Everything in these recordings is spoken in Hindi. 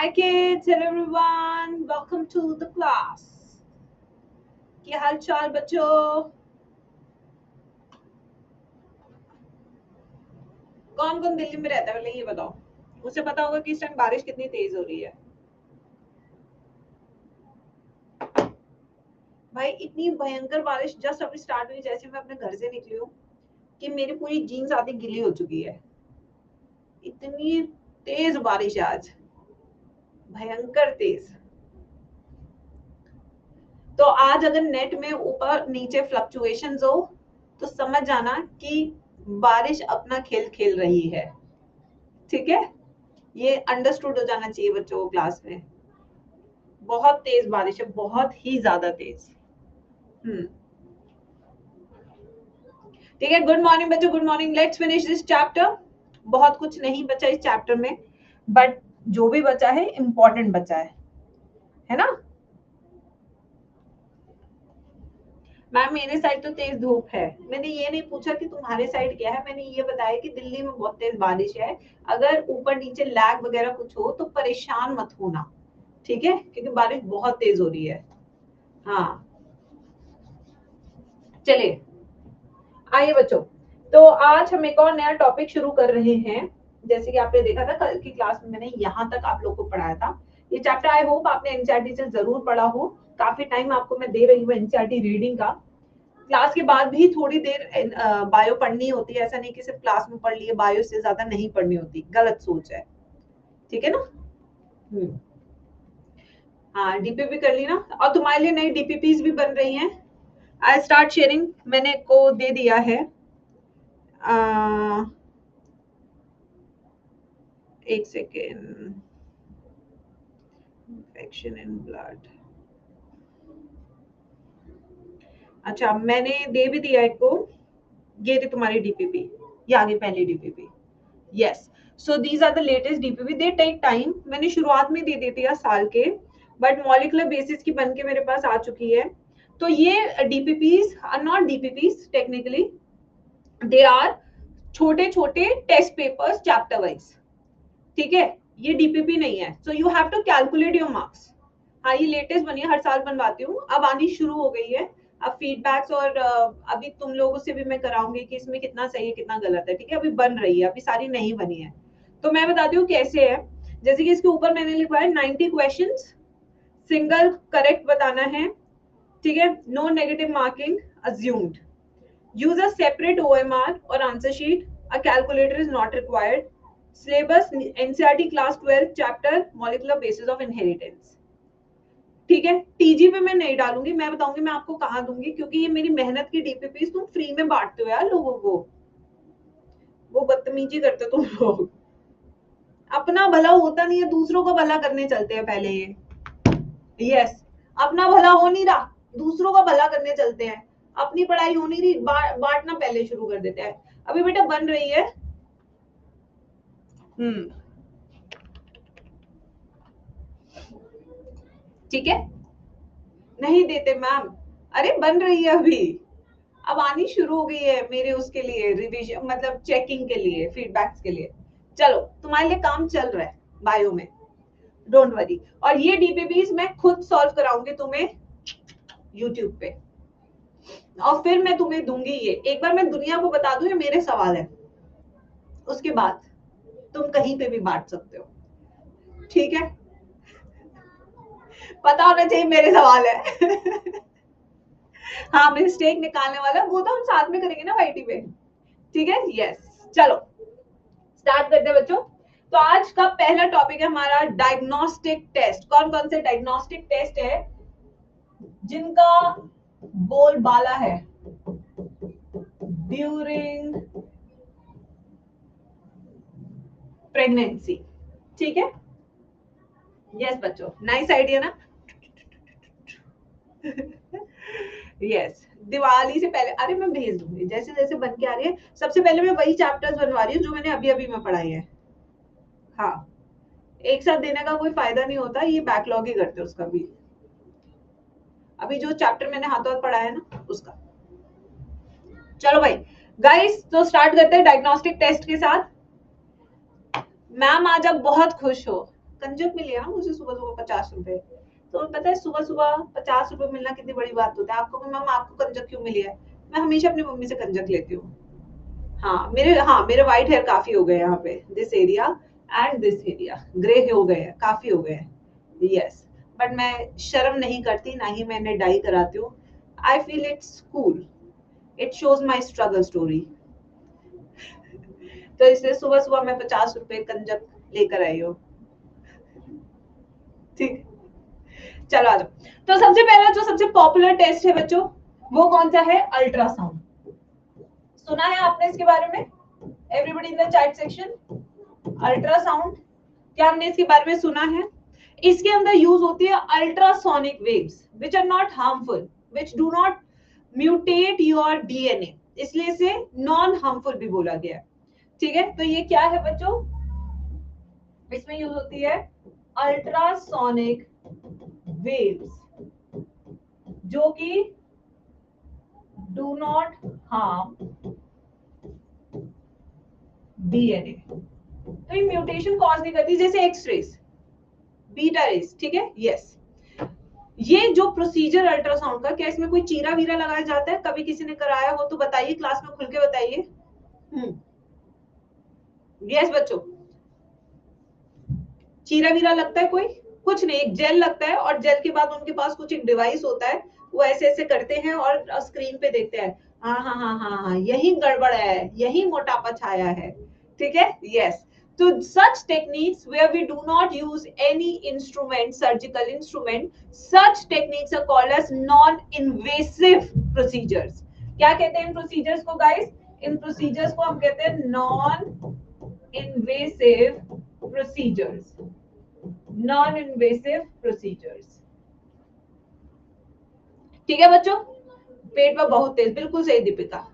Hi kids, hello everyone, welcome to the class. क्या हाल चाल बच्चों? कौन कौन दिल्ली में रहता है पहले ये बताओ. उसे पता होगा कि इस टाइम बारिश कितनी तेज हो रही है. भाई इतनी भयंकर बारिश जस्ट अभी स्टार्ट हुई, जैसे मैं अपने घर से निकली हूँ कि मेरी पूरी जीन्स आधी गिली हो चुकी है. इतनी तेज बारिश है आज, भयंकर तेज. तो आज अगर नेट में ऊपर नीचे फ्लक्चुएशंस हो तो समझ जाना कि बारिश अपना खेल खेल रही है. ठीक है, ये अंडरस्टूड हो जाना चाहिए बच्चों को क्लास में. बहुत तेज बारिश है, बहुत ही ज्यादा तेज. ठीक है, गुड मॉर्निंग बच्चों, good morning. Let's finish this chapter. बहुत कुछ नहीं बचा इस चैप्टर में, बट जो भी बचा है इंपॉर्टेंट बचा है ना. मैम मेरे साइड तो तेज धूप है. मैंने ये नहीं पूछा कि तुम्हारे साइड क्या है, मैंने ये बताया कि दिल्ली में बहुत तेज बारिश है. अगर ऊपर नीचे लैग वगैरह कुछ हो तो परेशान मत होना, ठीक है, क्योंकि बारिश बहुत तेज हो रही है. हाँ चलिए आइए बच्चों, तो आज हम एक और नया टॉपिक शुरू कर रहे हैं. जैसे कि आपने देखा था कल की क्लास में मैंने यहाँ तक आप लोग को पढ़ाया था. ये चैप्टर आई होप आपने एनसीईआरटी से जरूर पढ़ा हो. काफी टाइम आपको मैं दे रही हूँ एनसीईआरटी रीडिंग का. क्लास के बाद भी थोड़ी देर बायो पढ़नी होती है. ऐसा नहीं कि सिर्फ क्लास में पढ़ लिए, बायो से ज्यादा नहीं पढ़नी होती, गलत सोच है. ठीक है ना. हाँ डीपीपी कर ली ना, और तुम्हारे लिए नई डीपीपीज भी बन रही हैं. आई स्टार्ट शेयरिंग, मैंने को दे दिया है. एक सेकेंड. Infection in blood. अच्छा मैंने दे भी दिया एक को. ये थी तुम्हारी डीपीपी, ये आगे पहली DPP. Yes, so these are the latest DPP. They take time. मैंने शुरुआत में दे देती है साल के, बट मॉलिकुलर बेसिस की बन के मेरे पास आ चुकी है. तो ये DPPs are not DPPs technically, they are छोटे छोटे टेस्ट पेपर्स चैप्टर वाइज. ठीक है, ये डीपीपी नहीं है. So you have to calculate your marks. हाँ ये लेटेस्ट बनी है, हर साल बनवाती हूँ, अब आनी शुरू हो गई है. अब फीडबैक्स और अभी तुम लोगों से भी मैं कराऊंगी कि इसमें कितना सही है कितना गलत है. ठीक है, अभी बन रही है, अभी सारी नहीं बनी है. तो मैं बताती हूँ कैसे है. जैसे कि इसके ऊपर मैंने लिखा है 90 क्वेश्चन, सिंगल करेक्ट बताना है. ठीक है, no negative marking assumed. Use a separate OMR और answer sheet. A calculator is not required. Syllabus NCERT class 12 chapter molecular basis of inheritance. ठीक है, टीजी पे मैं नहीं डालूंगी, मैं बताऊंगी मैं आपको कहाँ दूंगी, क्योंकि ये मेरी मेहनत की डीपीपी तुम फ्री में बांटते हो यार लोगों को. वो बदतमीजी करते तुम लोग. अपना भला होता नहीं है, दूसरों का भला करने चलते हैं पहले ये. यस, अपना भला हो नहीं रहा, दूसरों का भला करने चलते हैं. अपनी पढ़ाई हो नहीं रही, बांटना पहले शुरू कर देते हैं. अभी बेटा बन रही है. ठीक है, नहीं देते मैम. अरे बन रही है अभी, अब आनी शुरू हो गई है मेरे उसके लिए रिवीजन, मतलब चेकिंग के लिए, फीडबैक्स के लिए. चलो तुम्हारे लिए काम चल रहा है बायो में, डोंट वरी. और ये डीपीपीज मैं खुद सॉल्व कराऊंगी तुम्हें यूट्यूब पे, और फिर मैं तुम्हें दूंगी. ये एक बार मैं दुनिया को बता दूं ये मेरे सवाल है, उसके बाद तुम कहीं पे भी बांट सकते हो. ठीक है, पता होना चाहिए मेरे सवाल है. हाँ मिस्टेक निकालने वाला वो तो हम साथ में करेंगे ना वाईटी पे. ठीक है, यस. चलो स्टार्ट करते हैं बच्चों. तो आज का पहला टॉपिक है हमारा डायग्नोस्टिक टेस्ट. कौन कौन से डायग्नोस्टिक टेस्ट है जिनका बोलबाला है ड्यूरिंग प्रेगनेंसी. ठीक है, यस बच्चों, नाइस आइडिया ना. यस, दिवाली से पहले, अरे मैं भेज दूंगी जैसे जैसे बन के आ रही है. सबसे पहले मैं वही चैप्टर्स बनवा रही हूँ जो मैंने अभी अभी में पढ़ाई है. हाँ, एक साथ देने का कोई फायदा नहीं होता, ये बैकलॉग ही करते उसका भी. अभी जो चैप्टर मैंने हाथों हाथ पढ़ाया है ना उसका. चलो भाई गाइस, तो स्टार्ट करते हैं डायग्नोस्टिक टेस्ट के साथ. मैम आज आप बहुत खुश हो, कंजक मिली है ना मुझे सुबह सुबह 50 रुपए। तो पता है सुबह सुबह 50 रुपए मिलना कितनी बड़ी बात होता है। आपको मैम आपको कंजक क्यों मिली है? मैं हमेशा अपनी मम्मी से कंजक लेती हूँ। हाँ मेरे व्हाइट हेयर काफी हो गए यहाँ पे, this area and this area grey हो गए हैं, काफी हो गए हैं। यस, बट मैं शर्म नहीं करती, ना ही मैंने डाई कराती हूँ। I feel it's cool, it shows my struggle story. तो इसलिए सुबह सुबह मैं 50 रुपए कंजक लेकर आई हूँ। ठीक, चलो आ जाओ। तो सबसे पहला जो सबसे पॉपुलर टेस्ट है बच्चों, वो कौन सा है? अल्ट्रासाउंड। सुना है आपने इसके बारे में? Everybody in the chat section, ultrasound, क्या हमने इसके बारे में सुना है? इसके अंदर यूज होती है ultrasonic waves which are not harmful, which do not mutate your DNA, इसलिए इसे नॉन हार्मफुल भी बोला गया है। ठीक है, तो ये क्या है बच्चों? इसमें यूज होती है अल्ट्रासोनिक वेव्स जो कि डू नॉट हार्म डीएनए। तो ये म्यूटेशन कॉज नहीं करती, जैसे एक्सरेज, बीटा रेज। ठीक है, यस। ये जो प्रोसीजर अल्ट्रासाउंड का, क्या इसमें कोई चीरा वीरा लगाया जाता है? कभी किसी ने कराया हो तो बताइए, क्लास में खुल के बताइए। यस बच्चों, चीरा वीरा लगता है कोई? कुछ नहीं, एक जेल लगता है और जेल के बाद उनके पास कुछ एक डिवाइस होता है, वो ऐसे ऐसे करते हैं और स्क्रीन पे देखते हैं, हाँ हाँ हाँ हाँ हाँ यही गड़बड़ है, यही मोटापा छाया है। ठीक है, यस। तो such techniques where we do not use any instrument, surgical instrument, such techniques are called as non-invasive procedures. क्या कहते हैं इन प्रोसीजर्स को गाइस? इन प्रोसीजर्स को हम कहते हैं non-invasive procedures, non-invasive procedures। ठीक है बच्चों, पेट में बहुत तेज, बिल्कुल सही दीपिका।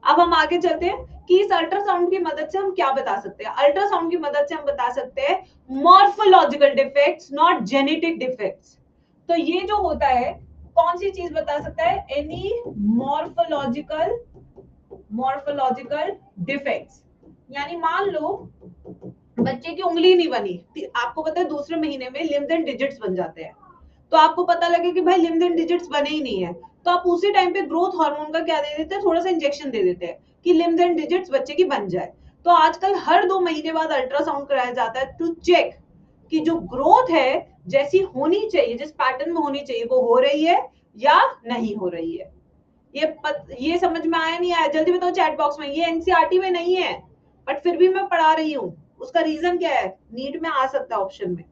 अब हम आगे चलते हैं कि इस अल्ट्रासाउंड की मदद से हम क्या बता सकते हैं। अल्ट्रासाउंड की मदद से हम बता सकते हैं morphological defects, not genetic defects. तो ये जो होता है, कौन सी चीज बता सकता है? Any morphological defects. यानी मान लो बच्चे की उंगली नहीं बनी, आपको पता है दूसरे महीने में लिम्स एंड डिजिट्स बन जाते हैं, तो आपको पता लगे कि भाई लिम्स एंड डिजिट्स बने ही नहीं है, तो आप उसी टाइम पे ग्रोथ हार्मोन का क्या दे देते हैं? थोड़ा सा इंजेक्शन दे देते हैं कि लिम्स एंड डिजिट्स बच्चे की बन जाए। तो आजकल हर 2 महीने बाद अल्ट्रासाउंड कराया जाता है टू चेक कि जो ग्रोथ है जैसी होनी चाहिए, जिस पैटर्न में होनी चाहिए, वो हो रही है या नहीं हो रही है। ये समझ में आया नहीं आया? जल्दी बताओ चैट बॉक्स में। ये एनसीईआरटी में नहीं है, बट फिर भी मैं पढ़ा रही हूँ। उसका रीजन क्या है? नीट में आ सकता है ऑप्शन में।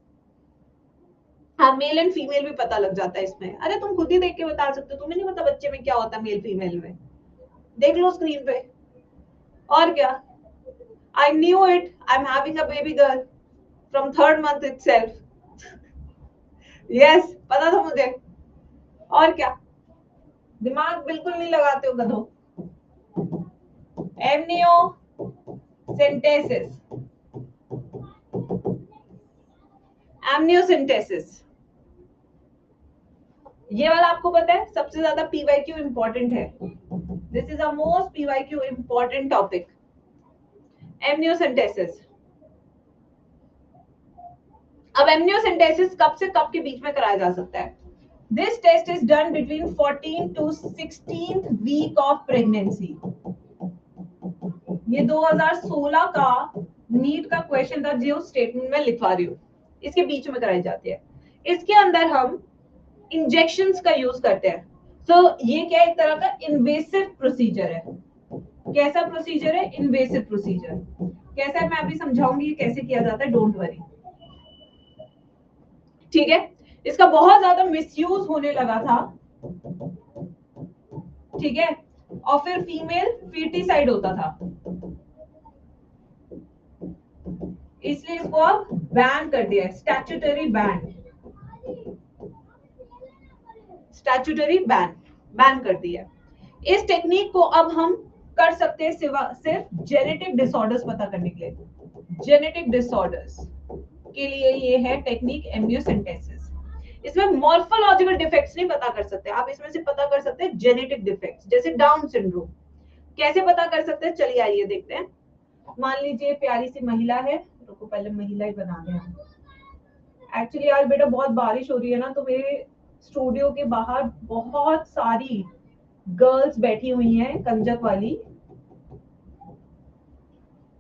हाँ, मेल एंड फीमेल भी पता लग जाता है इसमें। अरे तुम खुद ही देख के बता सकते हो, तुम्हें नहीं पता बच्चे में क्या होता है मेल फीमेल में? देख लो स्क्रीन पे। और क्या, I knew it, I am having a baby girl from 3rd month itself। Yes, पता था मुझे। और क्या, दिमाग बिल्कुल नहीं लगाते हो गधो। एमनियोसेंटेसिस, एमनियोसेंटेसिस, ये वाला आपको पता है सबसे ज्यादा पीवाईक्यू इंपॉर्टेंट है। This is a most PYQ important topic, amniocentesis. अब एमनियोसेंटेसिस कब से कब के बीच में कराया जा सकता है? This test is done between 14 to 16th week of pregnancy. ये 2016 का नीट का क्वेश्चन था जो स्टेटमेंट में लिखवा रही हूँ, इसके बीच में कराई जाती है। इसके अंदर हम इंजेक्शंस का यूज करते हैं। तो ये क्या एक तरह का इन्वेसिव प्रोसीजर है। कैसा प्रोसीजर है? Invasive procedure. कैसा है मैं अभी समझाऊंगी कैसे किया जाता है, डोंट वरी। ठीक है, इसका बहुत ज्यादा मिसयूज होने लगा था। ठीक है, और फिर फीमेल फीटिसाइड होता था, इसलिए इसको अब बैन कर दिया है, स्टैट्यूटरी बैन, स्टैट्यूटरी बैन कर दिया। इस टेक्निक को अब हम कर सकते हैं सिर्फ जेनेटिक डिसऑर्डर्स पता करने के लिए। जेनेटिक डिसऑर्डर्स के लिए ये है टेक्निक एमनियोसेंटेसिस। इसमें मॉर्फोलॉजिकल डिफेक्ट्स नहीं पता कर सकते आप, इसमें से पता कर सकते हैं जेनेटिक डिफेक्ट्स, जैसे डाउन सिंड्रोम। कैसे पता कर सकते हैं? चलिए आइए देखते हैं। मान लीजिए प्यारी सी महिला है, रुको पहले महिला ही बना दें हम। एक्चुअली आज बेटा बहुत बारिश हो रही है ना, तो मेरे स्टूडियो के बाहर बहुत सारी गर्ल्स बैठी हुई हैं कंजक वाली,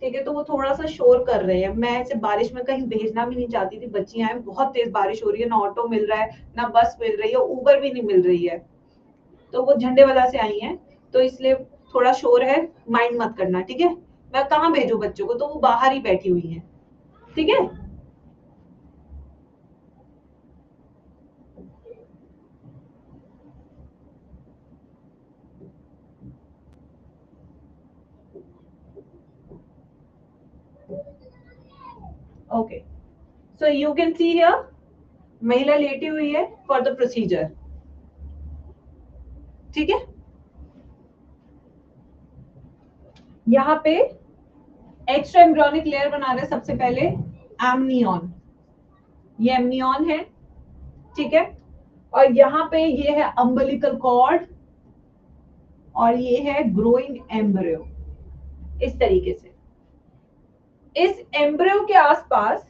ठीक है, तो वो थोड़ा सा शोर कर रहे हैं। मैं ऐसे बारिश में कहीं भेजना भी नहीं चाहती थी, बच्चियां हैं, बहुत तेज बारिश हो रही है, ना ऑटो मिल रहा है, ना बस मिल रही है, उबर भी नहीं मिल रही है, तो वो झंडे वाला से आई हैं, तो इसलिए थोड़ा शोर है, माइंड मत करना, ठीक है। मैं कहाँ भेजू बच्चों को, तो वो बाहर ही बैठी हुई हैं, ठीक है। Okay, so you can see here, महिला लेटी हुई है फॉर द प्रोसीजर, ठीक है। यहाँ पे एक्स्ट्रा एम्ब्रियोनिक लेयर बना रहे हैं सबसे पहले एमनियन, ये एमनियन है, ठीक है। और यहाँ पे ये है अम्बिलिकल कॉर्ड, और ये है ग्रोइंग एम्ब्रियो, इस तरीके से। इस एम्ब्रियो के आसपास,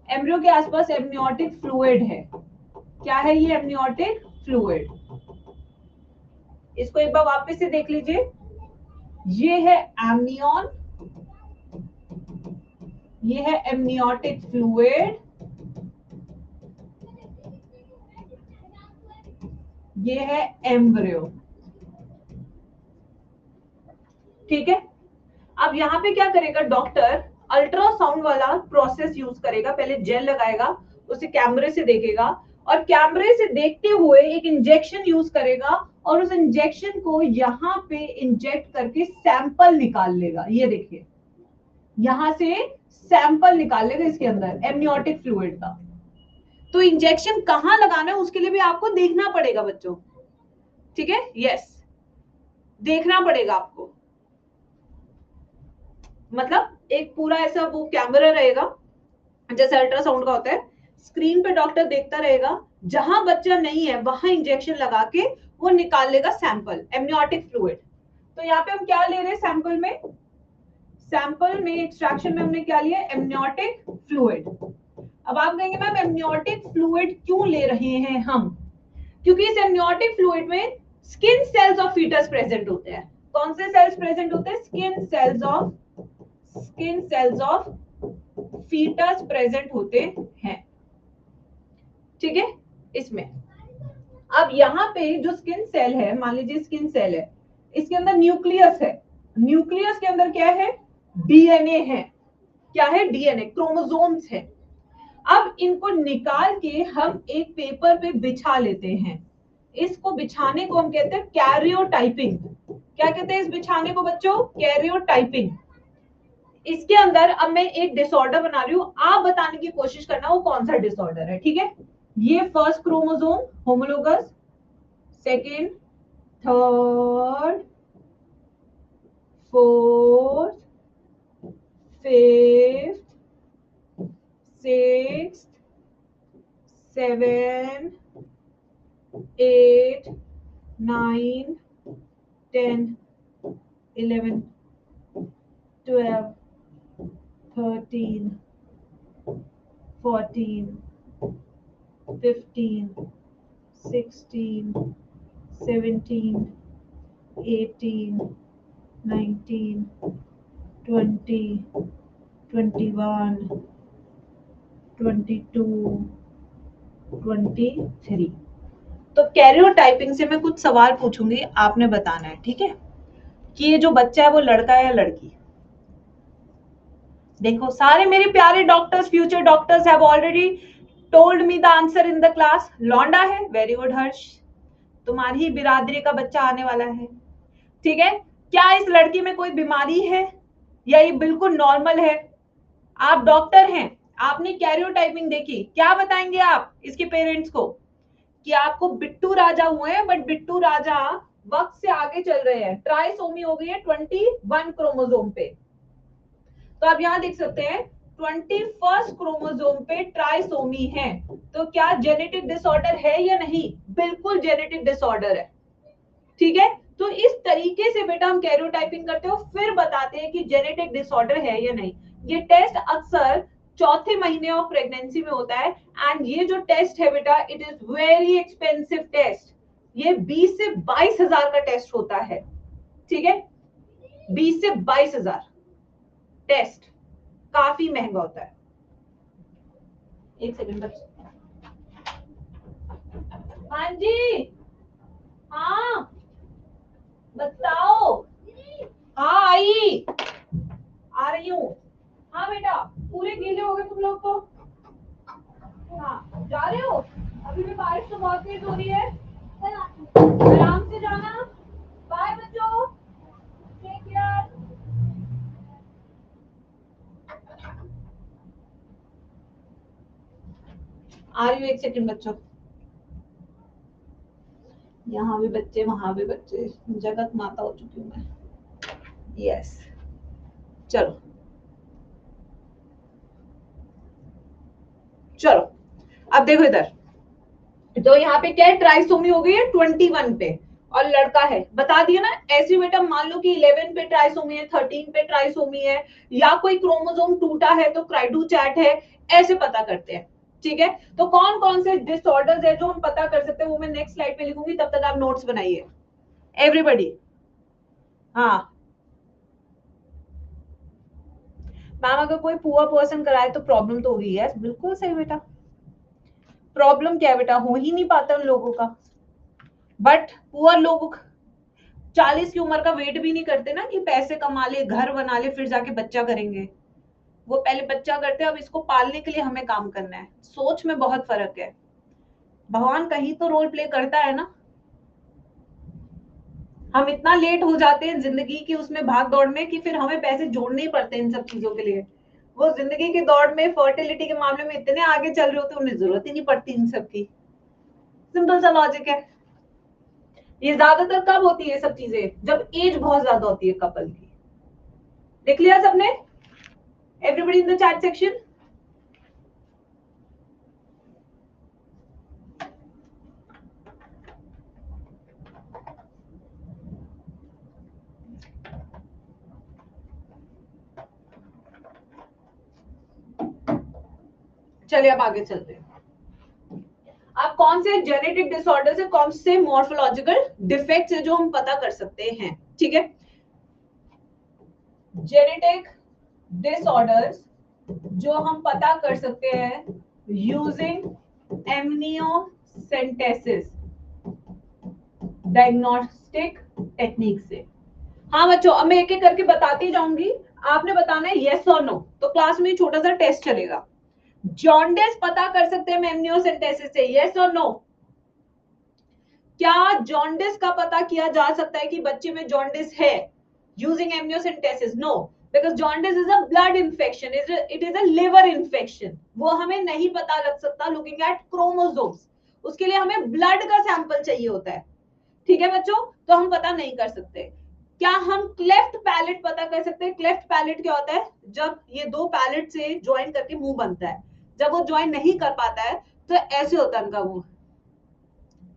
एम्ब्रियो के आसपास एमनियोटिक फ्लूइड है। क्या है ये एमनियोटिक फ्लूइड? इसको एक बार वापस से देख लीजिए, ये है एमनियन, ये है एमनियोटिक फ्लूइड, ये है एम्ब्रियो, ठीक है। अब यहाँ पे क्या करेगा डॉक्टर, अल्ट्रासाउंड वाला प्रोसेस यूज करेगा, पहले जेल लगाएगा, उसे कैमरे से देखेगा, और कैमरे से देखते हुए एक इंजेक्शन यूज करेगा, और उस इंजेक्शन को यहाँ पे इंजेक्ट करके सैंपल निकाल लेगा। ये देखिए, यहां से सैंपल निकाल लेगा इसके अंदर एमनियोटिक फ्लूइड का। तो इंजेक्शन कहाँ लगाना है उसके लिए भी आपको देखना पड़ेगा बच्चों, ठीक है। यस, देखना पड़ेगा आपको, मतलब एक पूरा ऐसा वो कैमरा रहेगा जैसे अल्ट्रासाउंड का होता है, स्क्रीन पे डॉक्टर देखता रहेगा, जहां बच्चा नहीं है वहां इंजेक्शन लगा के वो निकाल लेगा सैंपल एमनियोटिक फ्लूइड। तो यहाँ पे हम क्या ले रहे हैं सैंपल में, सैंपल में एक्सट्रैक्शन में हमने क्या लिया, एमनियोटिक फ्लूइड। अब आप कहेंगे मैम एमनियोटिक फ्लूइड क्यों ले रहे हैं हम, क्योंकि इस एमनियोटिक फ्लूइड में skin cells of foetus present होते हैं। कौन से सेल्स प्रेजेंट होते हैं, skin cells of foetus present होते हैं, ठीक है। इसमें अब यहाँ पे जो स्किन सेल है, मान लीजिए स्किन सेल है, इसके अंदर न्यूक्लियस है, न्यूक्लियस के अंदर क्या है, डीएनए है, क्या है, डीएनए, क्रोमोसोम्स है। अब इनको निकाल के हम एक पेपर पे बिछा लेते हैं, इसको बिछाने को हम कहते हैं कैरियोटाइपिंग। क्या कहते हैं इस बिछाने को बच्चों, कैरियोटाइपिंग। इसके अंदर अब मैं एक डिसऑर्डर बना रही हूं, आप बताने की कोशिश करना वो कौन सा डिसऑर्डर है, ठीक है। ये first chromosome homologous, second, third, fourth, fifth, sixth, seven, 8, 9, 10, 11, 12, 13, 14, 15, 16, 17, 18, 19, 20, 21, 22, 23। तो कैरियोटाइपिंग से मैं कुछ सवाल पूछूंगी, आपने बताना है, ठीक है, कि ये जो बच्चा है वो लड़का है या लड़की। देखो सारे मेरे प्यारे doctors, future doctors have already told me the answer in the class, लौंडा है, वेरी गुड हर्ष, तुम्हारी ही बिरादरी का बच्चा आने वाला है, ठीक है। क्या इस लड़की में कोई बीमारी है या ये बिल्कुल नॉर्मल है? आप डॉक्टर हैं, आपने कैरियोटाइपिंग देखी, क्या बताएंगे आप इसके पेरेंट्स को, कि आपको बिट्टू राजा हुए हैं, बट बिट्टू राजा वक्त से आगे चल रहे हैं, ट्राइसोमी हो गई है 21 क्रोमोसोम पे। तो आप यहां देख सकते हैं 21 क्रोमोसोम पे ट्राइसोमी है, तो क्या जेनेटिक डिसऑर्डर है या नहीं, बिल्कुल जेनेटिक डिसऑर्डर है, ठीक है। तो इस तरीके से बेटा हम कैरियोटाइपिंग करते हो, फिर बताते हैं कि जेनेटिक डिसऑर्डर है या नहीं। ये टेस्ट अक्सर चौथे महीने ऑफ प्रेगनेंसी में होता है। एंड ये जो टेस्ट है बेटा, it is very expensive test. ये 20 से 22 हजार का टेस्ट होता है, ठीक है, 20 से 22 हजार टेस्ट, काफी महंगा होता है। एक सेकंड बस। हाँ जी, हाँ बताओ। हाँ आई, आ रही हूँ। हाँ बेटा, पूरे गीले हो गए तुम लोग तो। हाँ जा रहे हो? अभी भी बारिश तो बहुत तेज हो रही है, आराम से जाना। बाय बच्चों, टेक केयर। आ रही हूँ, एक सेकंड बच्चों। यहाँ भी बच्चे, वहां भी बच्चे, जगत माता हो चुकी हूँ मैं। यस, चलो चलो, अब देखो इधर। तो यहाँ पे क्या है, ट्राइसोमी हो गई है 21 पे, और लड़का है, बता दिया ना। ऐसे बेटा मान लो कि 11 पे ट्राइसोमी है, 13 पे ट्राइसोमी है, या कोई क्रोमोसोम टूटा है तो क्राइडू चैट है, ऐसे पता करते हैं, ठीक है। तो कौन कौन से डिसऑर्डर्स है जो हम पता कर सकते हैं, वो मैं नेक्स्ट स्लाइड पे लिखूंगी, तब तक आप नोट्स बनाइए एवरीबडी। हाँ मैम, अगर कोई पुअर पर्सन कराए तो प्रॉब्लम तो होगी, यस बिल्कुल सही बेटा। प्रॉब्लम क्या है बेटा, हो ही नहीं पाता उन लोगों का। बट पुअर लोग 40 की उम्र का वेट भी नहीं करते ना कि पैसे कमा ले, घर बना ले, फिर जाके बच्चा करेंगे। वो पहले बच्चा करते हैं, अब इसको पालने के लिए हमें काम करना है। सोच में बहुत फर्क है। भगवान कहीं तो रोल प्ले करता है ना। हम इतना लेट हो जाते हैं जिंदगी की उसमें भाग दौड़ में कि फिर हमें पैसे जोड़ने ही पड़ते हैं इन सब चीजों के लिए। वो जिंदगी की दौड़ में फर्टिलिटी के मामले में इतने आगे चल रहे होते हैं, उन्हें जरूरत ही नहीं पड़ती इन सब की। सिंपल सा लॉजिक है। ये ज्यादातर कब होती है ये सब चीजें, जब एज बहुत ज्यादा होती है कपल की। देख लिया सबने, everybody in the chat section. चलिए अब आगे चलते हैं। अब कौन से जेनेटिक डिसऑर्डर है, कौन से मॉर्फोलॉजिकल डिफेक्ट्स है जो हम पता कर सकते हैं, ठीक है। जेनेटिक डिसऑर्डर्स जो हम पता कर सकते हैं यूजिंग एमनियोसेंटेसिस डायग्नोस्टिक टेक्निक से। हाँ बच्चों, अब मैं एक एक करके बताती जाऊंगी, आपने बताना है यस और नो। तो क्लास में छोटा सा टेस्ट चलेगा। जॉन्डिस पता कर सकते हैं एमनियोसेंटेसिस से, यस और नो? क्या जॉन्डिस का पता किया जा सकता है कि बच्चे में जॉन्डिस है using amniocentesis? No, because jaundice is a blood infection, it is a liver infection. वो हमें नहीं पता लग सकता लुकिंग एट क्रोमोसोम्स। उसके लिए हमें ब्लड का सैंपल चाहिए होता है, ठीक है बच्चों। तो हम पता नहीं कर सकते। क्या हम क्लेफ्ट पैलेट पता कर सकते हैं? क्लेफ्ट पैलेट क्या होता है, जब ये दो पैलेट से ज्वाइन करके मुंह बनता है, जब वो ज्वाइन नहीं कर पाता है तो ऐसे होता है उनका मुंह,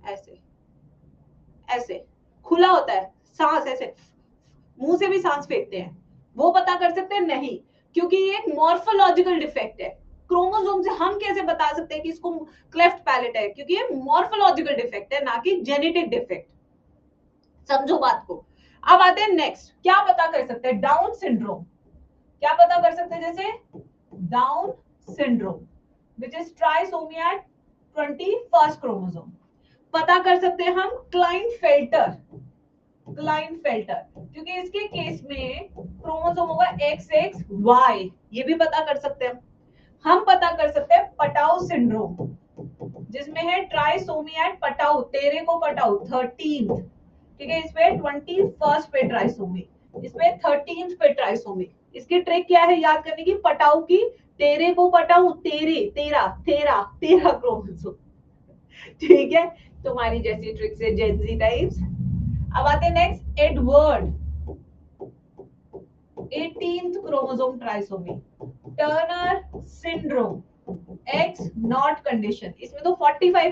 ऐसे ऐसे खुला होता है, सांस ऐसे मुंह से भी सांस फेंकते हैं। वो पता कर सकते हैं? नहीं, क्योंकि ये एक मॉर्फोलॉजिकल डिफेक्ट है। क्रोमोसोम से हम कैसे बता सकते हैं कि इसको क्लेफ्ट पैलेट है? क्योंकि ये मॉर्फोलॉजिकल डिफेक्ट है, ना कि जेनेटिक डिफेक्ट। समझो बात को। अब आते हैं नेक्स्ट, क्या पता कर सकते हैं? Down syndrome. क्या पता कर सकते हैं? जैसे Down syndrome which is trisomy at 21st chromosome. पता कर सकते हैं हम क्लाइनफेल्टर, क्लाइनफेल्टर, क्योंकि इसके केस में क्रोमोसोम होगा XXY, ये भी पता कर सकते हैं। हम पता कर सकते हैं पटाउ सिंड्रोम, जिसमें है ट्राइसोमी एट पटाउ, तेरे को पटाउ 13, ठीक है। इसमें 21st पे ट्राइसोमी, इसमें 13th पे ट्राइसोमी। इसकी ट्रिक क्या है याद करने की? पटाउ की, तेरे को पटाउ, तेरे, तेरा तेरा तेरा क्रोमोसोम, ठीक है। तुम्हारी जैसी ट्रिक से जेनजी टाइप्स। अब आते हैं next, Edward 18th chromosome trisomy. Turner syndrome, x not condition, इसमें तो 45